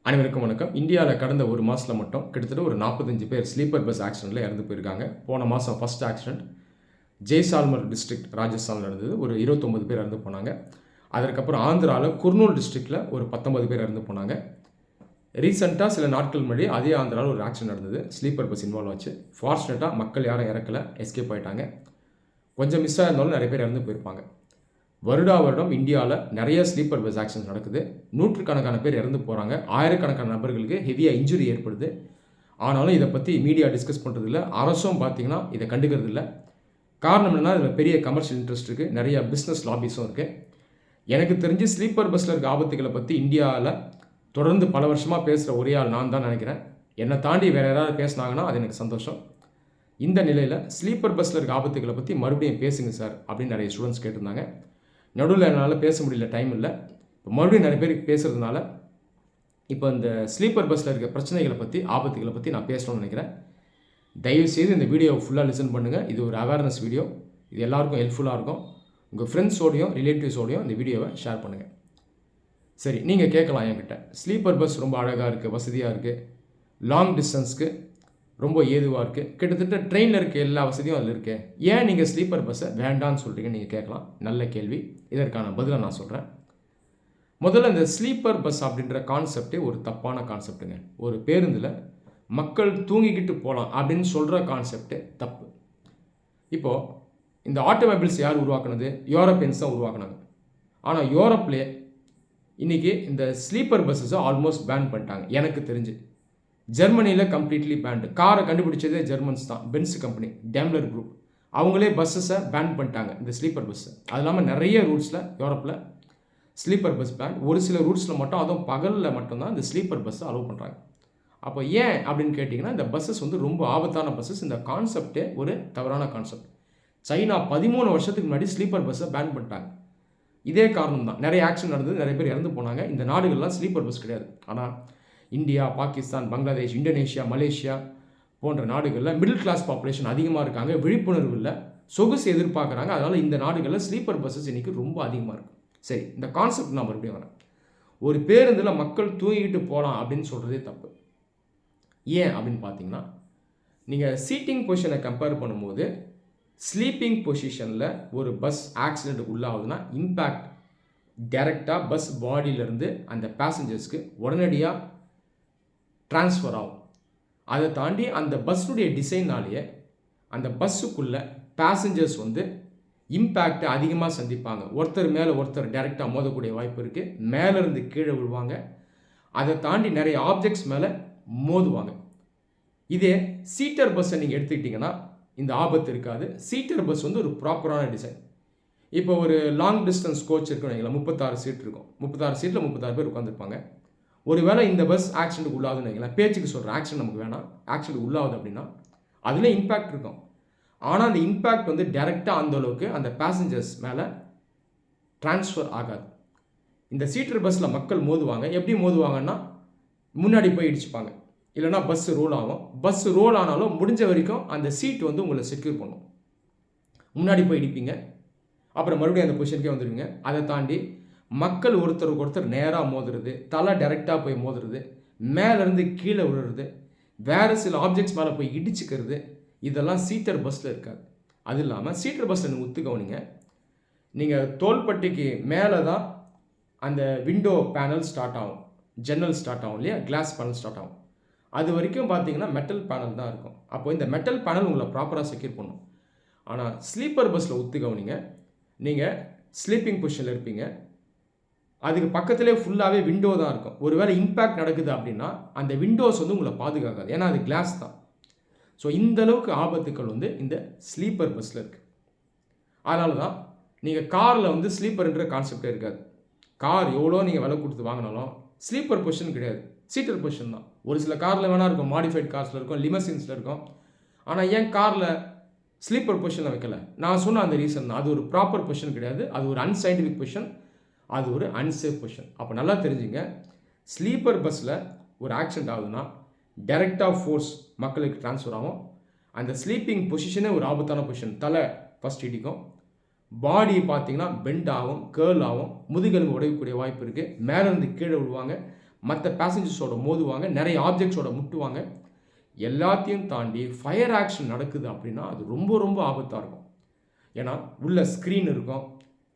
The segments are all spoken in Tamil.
அனைவருக்கும் வணக்கம். இந்தியாவில் கடந்த ஒரு மாதத்தில் மட்டும் கிட்டத்தட்ட ஒரு 45 பேர் ஸ்லீப்பர் பஸ் ஆக்சிடெண்ட்டில் இறந்து போயிருக்காங்க. போன மாதம் ஃபர்ஸ்ட் ஆக்சிடெண்ட் ஜெய்சால்மர் டிஸ்ட்ரிக்ட் ராஜஸ்தானில் நடந்தது. ஒரு 29 பேர் இறந்து போனாங்க. அதற்கப்புறம் ஆந்திராவில் குர்னூல் டிஸ்ட்ரிக்டில் ஒரு 19 பேர் இறந்து போனாங்க. ரீசெண்டாக சில நாட்கள் முன்னாடி அதே ஆந்திராவில் ஒரு ஆக்சிடெண்ட் நடந்தது. ஸ்லீப்பர் பஸ் இன்வால்வ் ஆச்சு. ஃபார்ச்சுனேட்டாக மக்கள் யாரும் இறக்கலை, எஸ்கேப் ஆகிட்டாங்க. கொஞ்சம் மிஸ் ஆயிருந்தாலும் நிறைய பேர் இறந்து போயிருப்பாங்க. வருடம் இந்தியாவில் நிறைய ஸ்லீப்பர் பஸ் ஆக்சிடென்ட் நடக்குது. நூற்றுக்கணக்கான பேர் இறந்து போகிறாங்க. ஆயிரக்கணக்கான நபர்களுக்கு ஹெவியாக இன்ஜுரி ஏற்படுது. ஆனாலும் இதை பற்றி மீடியா டிஸ்கஸ் பண்ணுறதில்ல. அரசும் பார்த்திங்கன்னா இதை கண்டுக்கிறது இல்லை. காரணம் என்னென்னா இதில் பெரிய கமர்ஷியல் இன்ட்ரெஸ்ட் இருக்குது, நிறைய பிஸ்னஸ் லாபிஸும் இருக்குது. எனக்கு தெரிஞ்சு ஸ்லீப்பர் பஸ்ஸில் இருக்க ஆபத்துக்களை பற்றி இந்தியாவில் தொடர்ந்து பல வருஷமாக பேசுகிற ஒரே ஆள் நான் தான் நினைக்கிறேன். என்னை தாண்டி வேறு யாராவது பேசினாங்கன்னா அது எனக்கு சந்தோஷம். இந்த நிலையில் ஸ்லீப்பர் பஸ்ஸில் இருக்க ஆபத்துக்களை பற்றி மறுபடியும் பேசுங்க சார் அப்படின்னு நிறைய ஸ்டூடெண்ட்ஸ் கேட்டிருந்தாங்க. நடுவில் என்னால் பேச முடியல, டைம் இல்லை. இப்போ மறுபடியும் நிறைய பேர் பேசுகிறதுனால இப்போ இந்த ஸ்லீப்பர் பஸ்ஸில் இருக்க பிரச்சனைகளை பற்றி, ஆபத்துகளை பற்றி நான் பேசணும்னு நினைக்கிறேன். தயவுசெய்து இந்த வீடியோவை ஃபுல்லாக லிசன் பண்ணுங்கள். இது ஒரு அவேர்னஸ் வீடியோ. இது எல்லாருக்கும் ஹெல்ப்ஃபுல்லாக இருக்கும். உங்கள் ஃப்ரெண்ட்ஸோடையும் ரிலேட்டிவ்ஸோடையும் இந்த வீடியோவை ஷேர் பண்ணுங்கள். சரி, நீங்கள் கேட்கலாம் என்கிட்ட, ஸ்லீப்பர் பஸ் ரொம்ப அழகாக இருக்குது, வசதியாக இருக்குது, லாங் டிஸ்டன்ஸ்க்கு ரொம்ப ஏதுவாக இருக்குது, கிட்டத்தட்ட ட்ரெயினில் இருக்க எல்லா வசதியும் அதில் இருக்கு, ஏன் நீங்கள் ஸ்லீப்பர் பஸ்ஸை வேண்டான்னு சொல்கிறீங்கன்னு நீங்கள் கேட்கலாம். நல்ல கேள்வி. இதற்கான பதிலை நான் சொல்கிறேன். முதல்ல இந்த ஸ்லீப்பர் பஸ் அப்படின்ற கான்செப்டே ஒரு தப்பான கான்செப்ட்டுங்க. ஒரு பேருந்தில் மக்கள் தூங்கிக்கிட்டு போகலாம் அப்படின்னு சொல்கிற கான்செப்டே தப்பு. இப்போது இந்த ஆட்டோமொபைல்ஸ் யார் உருவாக்குனது? யூரோப்பியன்ஸ் தான் உருவாக்குனாங்க. ஆனால் யூரோப்லேயே இன்றைக்கி இந்த ஸ்லீப்பர் பஸ்ஸஸை ஆல்மோஸ்ட் பேன் பண்ணிட்டாங்க எனக்கு தெரிஞ்சு. ஜெர்மனியில் கம்ப்ளீட்லி பேண்டு. காரை கண்டுபிடிச்சதே ஜெர்மன்ஸ் தான். பென்ஸ் கம்பெனி, டேம்லர் குரூப், அவங்களே பஸ்ஸஸை பேன் பண்ணிட்டாங்க, இந்த ஸ்லீப்பர் பஸ்ஸை. அது இல்லாமல் நிறைய ரூட்ஸில் யூரோப்பில் ஸ்லீப்பர் பஸ் பேன். ஒரு சில ரூட்ஸில் மட்டும், அதுவும் பகலில் மட்டும்தான் இந்த ஸ்லீப்பர் பஸ்ஸை அலோவ் பண்ணுறாங்க. அப்போ ஏன் அப்படின்னு கேட்டிங்கன்னா, இந்த பஸ்ஸஸ் வந்து ரொம்ப ஆபத்தான பஸ்ஸஸ். இந்த கான்செப்டே ஒரு தவறான கான்செப்ட். சைனா 13 வருஷத்துக்கு முன்னாடி ஸ்லீப்பர் பஸ்ஸை பேன் பண்ணிட்டாங்க. இதே காரணம் தான். நிறைய ஆக்சிடென்ட் நடந்தது, நிறைய பேர் இறந்து போனாங்க. இந்த நாடுகள்லாம் ஸ்லீப்பர் பஸ் கிடையாது. ஆனால் India, Pakistan, Bangladesh, Indonesia, Malaysia போன்ற நாடுகளில் மிடில் கிளாஸ் பாப்புலேஷன் அதிகமாக இருக்காங்க. விழிப்புணர்வு இல்லை, சொகுசு எதிர்பார்க்குறாங்க. அதனால் இந்த நாடுகளில் ஸ்லீப்பர் பஸ்ஸஸ் இன்றைக்கி ரொம்ப அதிகமாக இருக்குது. சரி, இந்த கான்செப்ட் நான் மறுபடியும் வரேன். ஒரு பேருந்தில் மக்கள் தூங்கிட்டு போகலாம் அப்படின்னு சொல்கிறதே தப்பு. ஏன் அப்படின்னு பார்த்தீங்கன்னா, நீங்கள் சீட்டிங் பொசிஷனை கம்பேர் பண்ணும்போது ஸ்லீப்பிங் பொசிஷனில் ஒரு பஸ் ஆக்சிடென்ட் உள்ளாகுதுன்னா இம்பேக்ட் டைரெக்டாக பஸ் பாடியிலேருந்து அந்த பேசஞ்சர்ஸ்க்கு உடனடியாக ட்ரான்ஸ்ஃபர் ஆகும். அதை தாண்டி அந்த பஸ்ஸுடைய டிசைனாலேயே அந்த பஸ்ஸுக்குள்ளே பேசஞ்சர்ஸ் வந்து இம்பேக்டை அதிகமாக சந்திப்பாங்க. ஒருத்தர் மேலே ஒருத்தர் டைரெக்டாக மோதக்கூடிய வாய்ப்பு இருக்குது. மேலேருந்து கீழே விழுவாங்க. அதை தாண்டி நிறைய ஆப்ஜெக்ட்ஸ் மேலே மோதுவாங்க. இதே சீட்டர் பஸ்ஸை நீங்கள் எடுத்துக்கிட்டிங்கன்னா இந்த ஆபத்து இருக்காது. சீட்டர் பஸ் வந்து ஒரு ப்ராப்பரான டிசைன். இப்போ ஒரு லாங் டிஸ்டன்ஸ் கோச் இருக்குன்னு வைங்களேன், 36 சீட் இருக்கும். 36 சீட்டில் 36 பேர் உட்காந்துருப்பாங்க. ஒருவேளை இந்த பஸ் ஆக்சிடென்ட் உள்ளாகுதுன்னு வைங்களேன், பேச்சுக்கு சொல்கிறேன், ஆக்சிடென்ட் நமக்கு வேணாம், ஆக்சிடென்ட் உள்ளாகுது அப்படின்னா அதில் இம்பேக்ட் இருக்கும். ஆனால் அந்த இம்பேக்ட் வந்து டைரெக்டாக அந்தளவுக்கு அந்த பேசஞ்சர்ஸ் மேலே ட்ரான்ஸ்ஃபர் ஆகாது. இந்த சீட்டர் பஸ்ஸில் மக்கள் மோதுவாங்க. எப்படி மோதுவாங்கன்னா, முன்னாடி போய் இடிச்சுப்பாங்க, இல்லைனா பஸ் ரோல் ஆகும். பஸ் ரோல் ஆனாலும் முடிஞ்ச வரைக்கும் அந்த சீட் வந்து உங்களை செக்யூர் பண்ணும். முன்னாடி போய் இடிப்பீங்க, அப்புறம் மறுபடியும் அந்த பொசிஷனுக்கே வந்துடுவீங்க. அதை தாண்டி மக்கள் ஒருத்தருக்கு ஒருத்தர் நேராக மோதுறது, தலை டைரெக்டாக போய் மோதுறது, மேலேருந்து கீழே விழுறது, வேறு சில ஆப்ஜெக்ட்ஸ் மேலே போய் இடிச்சுக்கிறது, இதெல்லாம் சீட்டர் பஸ்ஸில் இருக்காது. அது இல்லாமல் சீட்டர் பஸ்ஸில் நீங்கள் ஒத்துக்கவனிங்க, நீங்கள் தோள்பட்டிக்கு மேலே தான் அந்த விண்டோ பேனல் ஸ்டார்ட் ஆகும், ஜன்னல் ஸ்டார்ட் ஆகும் இல்லையா, கிளாஸ் பேனல் ஸ்டார்ட் ஆகும். அது வரைக்கும் பார்த்தீங்கன்னா மெட்டல் பேனல் தான் இருக்கும். அப்போ இந்த மெட்டல் பேனல் உங்களை ப்ராப்பராக செக்யூர் பண்ணும். ஆனால் ஸ்லீப்பர் பஸ்ஸில் ஒத்துக்கவனிங்க, நீங்கள் ஸ்லீப்பிங் பொசிஷனில் இருப்பீங்க, அதுக்கு பக்கத்திலே ஃபுல்லாகவே விண்டோ தான் இருக்கும். ஒருவேளை இம்பேக்ட் நடக்குது அப்படின்னா அந்த விண்டோஸ் வந்து உங்களை பாதுகாக்காது, ஏன்னா அது கிளாஸ் தான். ஸோ இந்த அளவுக்கு ஆபத்துக்கள் வந்து இந்த ஸ்லீப்பர் பஸ்ஸில் இருக்குது. அதனால தான் நீங்கள் காரில் வந்து ஸ்லீப்பர்ன்ற கான்செப்டே இருக்காது. கார் எவ்வளோ நீங்கள் விலை கொடுத்து வாங்கினாலும் ஸ்லீப்பர் பொசிஷன் கிடையாது, சீட்டர் பொசிஷன் தான். ஒரு சில காரில் வேணால் இருக்கும், மாடிஃபைட் கார்ஸில் இருக்கும், லிமசின்ஸில் இருக்கும். ஆனால் ஏன் காரில் ஸ்லீப்பர் பொசிஷனில் வைக்கல? நான் சொன்ன அந்த ரீசன் தான். அது ஒரு ப்ராப்பர் பொசிஷன் கிடையாது, அது ஒரு அன்சைன்டிஃபிக் பொசிஷன், அது ஒரு அன்சேஃப் பொசிஷன். அப்போ நல்லா தெரிஞ்சுங்க, ஸ்லீப்பர் பஸ்ஸில் ஒரு ஆக்சிடென்ட் ஆகுதுன்னா டைரெக்டாக ஃபோர்ஸ் மக்களுக்கு ட்ரான்ஸ்ஃபர் ஆகும். அந்த ஸ்லீப்பிங் பொசிஷனே ஒரு ஆபத்தான பொசிஷன். தலை ஃபஸ்ட் இடிக்கும், பாடி பார்த்தீங்கன்னா பெண்ட் ஆகும், கேர்ள் ஆகும், முதுகெலும்பு உடையக்கூடிய வாய்ப்பு இருக்குது, மேலேருந்து கீழே விழுவாங்க, மற்ற பேசஞ்சர்ஸோட மோதுவாங்க, நிறைய ஆப்ஜெக்ட்ஸோட முட்டுவாங்க. எல்லாத்தையும் தாண்டி ஃபயர் ஆக்ஷன் நடக்குது அப்படின்னா அது ரொம்ப ரொம்ப ஆபத்தாக இருக்கும். ஏன்னா உள்ள ஸ்க்ரீன் இருக்கும்,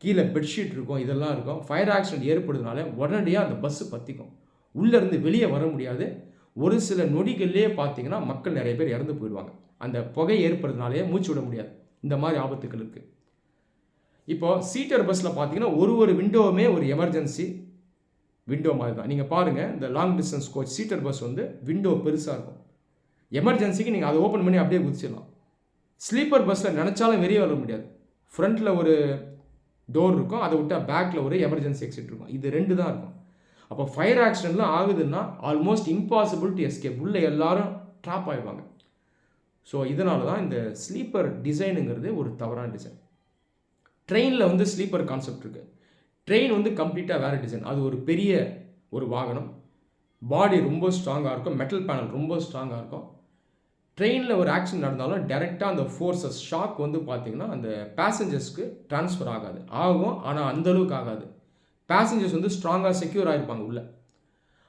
கீழே பெட்ஷீட் இருக்கும், இதெல்லாம் இருக்கும். ஃபயர் ஆக்சிடென்ட் ஏற்படுறதுனால உடனடியாக அந்த பஸ்ஸு பற்றிக்கும். உள்ளேருந்து வெளியே வர முடியாது. ஒரு சில நொடிகள்லேயே பார்த்தீங்கன்னா மக்கள் நிறைய பேர் இறந்து போயிடுவாங்க. அந்த புகை ஏற்படுறதுனாலே மூச்சு விட முடியாது. இந்த மாதிரி ஆபத்துக்கள் இருக்குது. இப்போது சீட்டர் பஸ்ஸில் பார்த்தீங்கன்னா ஒரு விண்டோவுமே ஒரு எமர்ஜென்சி விண்டோ மாதிரி தான். நீங்கள் பாருங்கள், இந்த long distance coach seater bus வந்து விண்டோ பெருசாக இருக்கும். எமர்ஜென்சிக்கு நீங்கள் அதை ஓப்பன் பண்ணி அப்படியே குதிச்சிடலாம். ஸ்லீப்பர் பஸ்ஸில் நினச்சாலும் வெளியே வர முடியாது. ஃப்ரண்ட்டில் ஒரு டோர் இருக்கும், அதை விட்டால் பேக்கில் ஒரு எமர்ஜென்சி எக்ஸிட் இருக்கும். இது 2 தான் இருக்கும். அப்போ ஃபயர் ஆக்சிடென்ட்லாம் ஆகுதுன்னா ஆல்மோஸ்ட் இம்பாசிபிள் டு எஸ்கேப். உள்ளே எல்லாரும் ட்ராப் ஆகிடுவாங்க. ஸோ இதனால தான் இந்த ஸ்லீப்பர் டிசைனுங்கிறது ஒரு தவறான டிசைன். ட்ரெயினில் வந்து ஸ்லீப்பர் கான்செப்ட் இருக்குது. ட்ரெயின் வந்து கம்ப்ளீட்டாக வேறு டிசைன். அது ஒரு பெரிய ஒரு வாகனம், பாடி ரொம்ப ஸ்ட்ராங்காக இருக்கும், மெட்டல் பேனல் ரொம்ப ஸ்ட்ராங்காக இருக்கும். ட்ரெயினில் ஒரு ஆக்சிடென்ட் நடந்தாலும் டைரெக்டாக அந்த ஃபோர்ஸஸ் ஷாக் வந்து பார்த்திங்கன்னா அந்த பேசஞ்சர்ஸ்க்கு ட்ரான்ஸ்ஃபர் ஆகாது. ஆகும், ஆனால் அந்தளவுக்கு ஆகாது. பேசஞ்சர்ஸ் வந்து ஸ்ட்ராங்காக செக்யூர் ஆகிருப்பாங்க உள்ளே.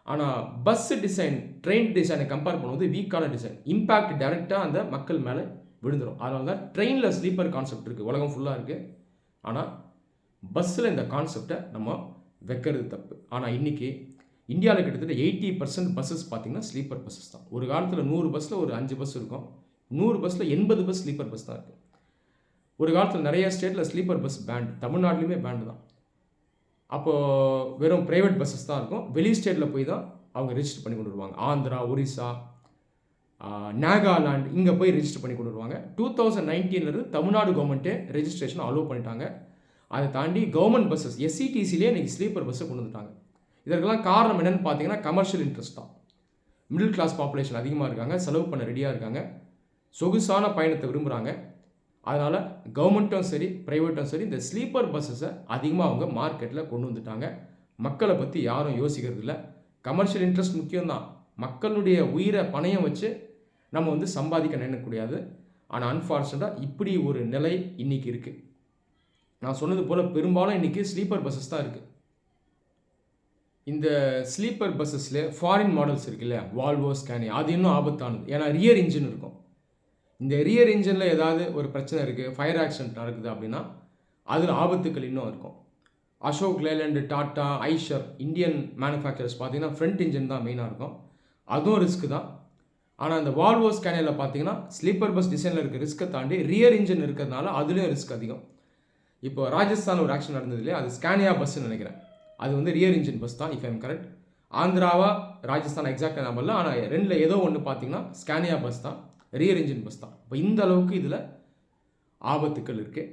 ஆனால் பஸ்ஸு டிசைன் ட்ரெயின் டிசைனை கம்பேர் பண்ணும்போது வீக்கான டிசைன். இம்பேக்ட் டைரெக்டாக அந்த மக்கள் மேலே விழுந்துடும். அதனால தான் ட்ரெயினில் ஸ்லீப்பர் கான்செப்ட் இருக்குது, உலகம் ஃபுல்லாக இருக்குது. ஆனால் பஸ்ஸில் இந்த கான்செப்டை நம்ம வைக்கிறது தப்பு. ஆனால் இன்றைக்கி இந்தியாவில் கிட்டத்தட்ட 80% பஸ்ஸஸ் பார்த்திங்கன்னா ஸ்லீப்பர் பஸ்ஸஸ் தான். ஒரு காலத்தில் 100 பஸ்ஸில் ஒரு 5 பஸ் இருக்கும். 100 பஸ்ஸில் 80 பஸ் ஸ்லீப்பர் பஸ் தான் இருக்குது. ஒரு காலத்தில் நிறைய ஸ்டேட்டில் ஸ்லீப்பர் பஸ் பேண்ட், தமிழ்நாட்டிலையுமே பேண்டு தான். அப்போது வெறும் ப்ரைவேட் பஸ்ஸஸ் தான் இருக்கும். வெளி ஸ்டேட்டில் போய் தான் அவங்க ரெஜிஸ்டர் பண்ணி கொண்டு வருவாங்க. ஆந்திரா, ஒரிசா, நாகாலாந்து இங்கே போய் ரெஜிஸ்டர் பண்ணி கொண்டு வருவாங்க. 2019 தமிழ்நாடு கவர்மெண்ட்டே ரெஜிஸ்ட்ரேஷன் அலோவ் பண்ணிட்டாங்க. அதை தாண்டி கவர்மெண்ட் பஸ்ஸஸ் எஸ்சிடிசிலே இன்றைக்கி ஸ்லீப்பர் பஸ்ஸை கொண்டு வந்துட்டாங்க. இதற்கெல்லாம் காரணம் என்னென்னு பார்த்தீங்கன்னா கமர்ஷியல் இன்ட்ரெஸ்ட் தான். மிடில் கிளாஸ் பாப்புலேஷன் அதிகமாக இருக்காங்க, செலவு பண்ண ரெடியாக இருக்காங்க, சொகுசான பயணத்தை விரும்புகிறாங்க. அதனால் கவர்மெண்ட்டும் சரி ப்ரைவேட்டும் சரி இந்த ஸ்லீப்பர் பஸ்ஸஸை அதிகமாக அவங்க மார்க்கெட்டில் கொண்டு வந்துட்டாங்க. மக்களை பற்றி யாரும் யோசிக்கிறது இல்லை. கமர்ஷியல் இன்ட்ரெஸ்ட் முக்கியம்தான். மக்களுடைய உயிரை பணயம் வச்சு நம்ம வந்து சம்பாதிக்க நினைக்கக்கூடாது. ஆனால் அன்ஃபார்ச்சுனேட்டாக இப்படி ஒரு நிலை இன்றைக்கி இருக்குது. நான் சொன்னது போல் பெரும்பாலும் இன்றைக்கி ஸ்லீப்பர் பஸ்ஸஸ் தான் இருக்குது. இந்த ஸ்லீப்பர் பஸ்ஸஸில் ஃபாரின் மாடல்ஸ் இருக்குல்ல, வால்வோ, ஸ்கேனியா, அது இன்னும் ஆபத்தானது. ஏன்னா ரியர் இன்ஜின் இருக்கும். இந்த ரியர் இன்ஜினில் ஏதாவது ஒரு பிரச்சனை இருக்குது, ஃபயர் ஆக்சிடென்ட் நடக்குது அப்படின்னா அதில் ஆபத்துக்கள் இன்னும் இருக்கும். அசோக் லேலண்ட், டாட்டா, ஐஷர் இந்தியன் மேனுஃபேக்சரர்ஸ் பார்த்தீங்கன்னா ஃப்ரண்ட் இன்ஜின் தான் மெயினாக இருக்கும். அதுவும் ரிஸ்க்கு தான். ஆனால் இந்த வால்வோ, ஸ்கேனியாவில் பார்த்தீங்கன்னா ஸ்லீப்பர் பஸ் டிசைனில் இருக்க ரிஸ்க்கை தாண்டி ரியர் இன்ஜின் இருக்கிறதுனால அதுலேயும் ரிஸ்க் அதிகம். இப்போ ராஜஸ்தான் ஒரு ஆக்சிடென்ட் நடந்தது இல்லையா, அது ஸ்கேனியா பஸ்ன்னு நினைக்கிறேன். அது வந்து ரியர் இன்ஜின் பஸ் தான், இஃப் ஐம் கரெக்ட். ஆந்திராவா ராஜஸ்தான் எக்ஸாக்டாக நம்பர் இல்லை, ஆனால் 2ல் ஏதோ ஒன்று பார்த்தீங்கன்னா ஸ்கேனியா பஸ் தான், ரியர் இன்ஜின் பஸ் தான். இப்போ இந்த அளவுக்கு இதில் ஆபத்துக்கள் இருக்குது.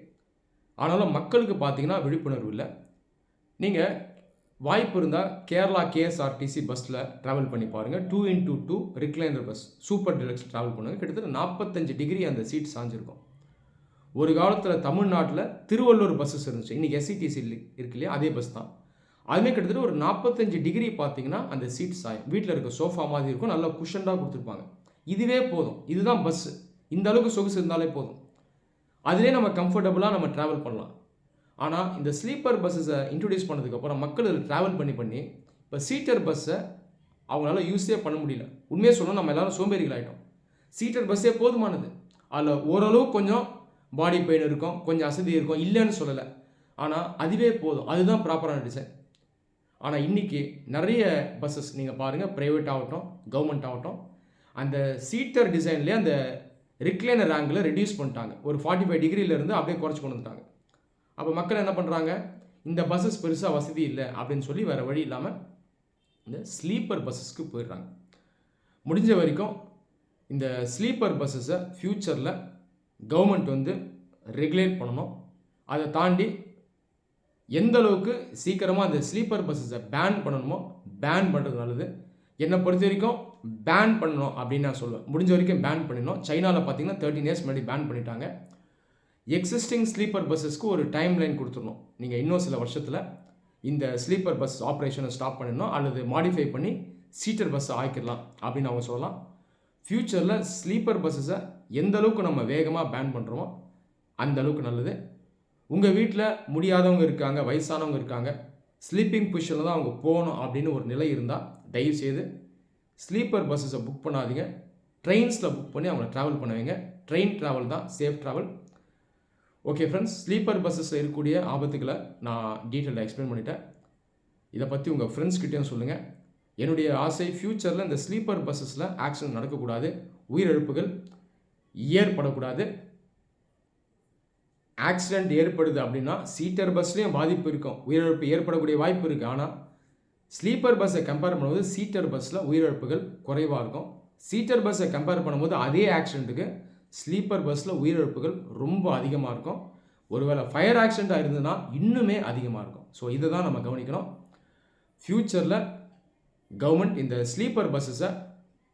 ஆனாலும் மக்களுக்கு பார்த்தீங்கன்னா விழிப்புணர்வு இல்லை. நீங்கள் வாய்ப்பு இருந்தால் கேரளா கேஎஸ்ஆர்டிசி பஸ்ஸில் ட்ராவல் பண்ணி பாருங்கள். 2x2 recliner bus super deluxe travel பண்ணுங்கள். கிட்டத்தட்ட 45 டிகிரி அந்த சீட் சாஞ்சிருக்கும். ஒரு காலத்தில் தமிழ்நாட்டில் திருவள்ளூர் பஸ்ஸஸ் இருந்துச்சு, இன்றைக்கி எஸ்சிடிசி இருக்கு இல்லையா, அதே பஸ் தான். அதுமாதிரி கிட்டத்தட்ட ஒரு 45 டிகிரி பார்த்தீங்கன்னா அந்த சீட் சாயம். வீட்டில் இருக்க சோஃபா மாதிரி இருக்கும், நல்லா குஷன்டாக கொடுத்துருப்பாங்க. இதுவே போதும், இதுதான் பஸ்ஸு. இந்த அளவுக்கு சொகுசு இருந்தாலே போதும். அதிலே நம்ம கம்ஃபர்டபுளாக நம்ம ட்ராவல் பண்ணலாம். ஆனால் இந்த ஸ்லீப்பர் பஸ்ஸஸை இன்ட்ரடியூஸ் பண்ணதுக்கப்புறம் மக்கள் இதில் ட்ராவல் பண்ணி இப்போ சீட்டர் பஸ்ஸை அவங்களால யூஸே பண்ண முடியல. உண்மையாக சொல்லணும், நம்ம எல்லோரும் சோம்பேறிகள் ஆகிட்டோம். சீட்டர் பஸ்ஸே போதுமானது. அதில் ஓரளவு கொஞ்சம் பாடி பெயின் இருக்கும், கொஞ்சம் அசதி இருக்கும், இல்லைன்னு சொல்லலை. ஆனால் அதுவே போதும், அதுதான் ப்ராப்பரான டிசைன். ஆனால் இன்றைக்கி நிறைய பஸ்ஸஸ் நீங்கள் பாருங்கள், ப்ரைவேட் ஆகட்டும் கவர்மெண்ட் ஆகட்டும், அந்த சீட்டர் டிசைன்லேயே அந்த ரிக்ளைனர் ஆங்கிளை ரெடியூஸ் பண்ணிட்டாங்க. ஒரு 45 டிகிரியிலேருந்து அப்படியே குறைச்சி கொண்டு வந்துட்டாங்க. அப்போ மக்கள் என்ன பண்ணுறாங்க, இந்த பஸ்ஸஸ் பெருசாக வசதி இல்லை அப்படின்னு சொல்லி வேறு வழி இல்லாமல் இந்த ஸ்லீப்பர் பஸ்ஸஸ்க்கு போயிடுறாங்க. முடிஞ்ச வரைக்கும் இந்த ஸ்லீப்பர் பஸ்ஸஸை ஃப்யூச்சரில் கவர்மெண்ட் வந்து ரெகுலேட் பண்ணணும். அதை தாண்டி எந்த அளவுக்கு சீக்கிரமாக அந்த ஸ்லீப்பர் பஸ்ஸஸை பேன் பண்ணணுமோ பேன் பண்ணுறது நல்லது. என்னை பொறுத்த வரைக்கும் பேன் பண்ணணும் அப்படின்னு நான் சொல்லுவேன். முடிஞ்ச வரைக்கும் பேன் பண்ணிடணும். சைனாவில் பார்த்தீங்கன்னா 13 இயர்ஸ் முன்னாடி பேன் பண்ணிட்டாங்க. எக்ஸிஸ்டிங் ஸ்லீப்பர் பஸ்ஸஸ்க்கு ஒரு டைம் லைன் கொடுத்துடணும். நீங்கள் இன்னும் சில வருஷத்தில் இந்த ஸ்லீப்பர் பஸ் ஆப்ரேஷனை ஸ்டாப் பண்ணிடணும், அல்லது மாடிஃபை பண்ணி சீட்டர் பஸ்ஸை ஆக்கிடலாம் அப்படின்னு அவங்க சொல்லலாம். ஃப்யூச்சரில் ஸ்லீப்பர் பஸ்ஸஸை எந்த அளவுக்கு நம்ம வேகமாக பேன் பண்ணுறோமோ அந்த அளவுக்கு நல்லது. உங்கள் வீட்டில் முடியாதவங்க இருக்காங்க, வயசானவங்க இருக்காங்க, ஸ்லீப்பிங் பொசிஷனில் தான் அவங்க போகணும் அப்படின்னு ஒரு நிலை இருந்தால் தயவுசெய்து ஸ்லீப்பர் பஸ்ஸஸை புக் பண்ணாதீங்க. ட்ரெயின்ஸில் புக் பண்ணி அவங்கள ட்ராவல் பண்ண வைங்க. ட்ரெயின் ட்ராவல் தான் safe travel. Okay friends, sleeper பஸ்ஸஸில் இருக்கக்கூடிய ஆபத்துக்களை நான் டீட்டெயிலாக எக்ஸ்பிளைன் பண்ணிட்டேன். இதை பற்றி உங்கள் ஃப்ரெண்ட்ஸ்கிட்டையும் சொல்லுங்கள். என்னுடைய ஆசை ஃப்யூச்சரில் இந்த ஸ்லீப்பர் பஸ்ஸஸில் ஆக்சிடென்ட் நடக்கக்கூடாது, உயிரிழப்புகள் ஏற்படக்கூடாது. ஆக்சிடென்ட் ஏற்படுது அப்படின்னா சீட்டர் பஸ்லேயும் பாதிப்பு இருக்கும், உயிரிழப்பு ஏற்படக்கூடிய வாய்ப்பு இருக்குது. ஆனால் ஸ்லீப்பர் பஸ்ஸை கம்பேர் பண்ணும்போது சீட்டர் பஸ்ஸில் உயிரிழப்புகள் குறைவாக இருக்கும். சீட்டர் பஸ்ஸை கம்பேர் பண்ணும்போது அதே ஆக்சிடென்ட்டுக்கு ஸ்லீப்பர் பஸ்ஸில் உயிரிழப்புகள் ரொம்ப அதிகமாக இருக்கும். ஒருவேளை ஃபயர் ஆக்சிடென்ட்டாக இருந்ததுன்னா இன்னுமே அதிகமாக இருக்கும். ஸோ இதை தான் நம்ம கவனிக்கணும். ஃப்யூச்சரில் கவர்மெண்ட் இந்த ஸ்லீப்பர் பஸ்ஸஸை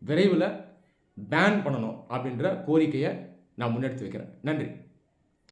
விரைவில் பேன் பண்ணணும் அப்படின்ற கோரிக்கையை நான் முன்னெடுத்து வைக்கிறேன். நன்றி.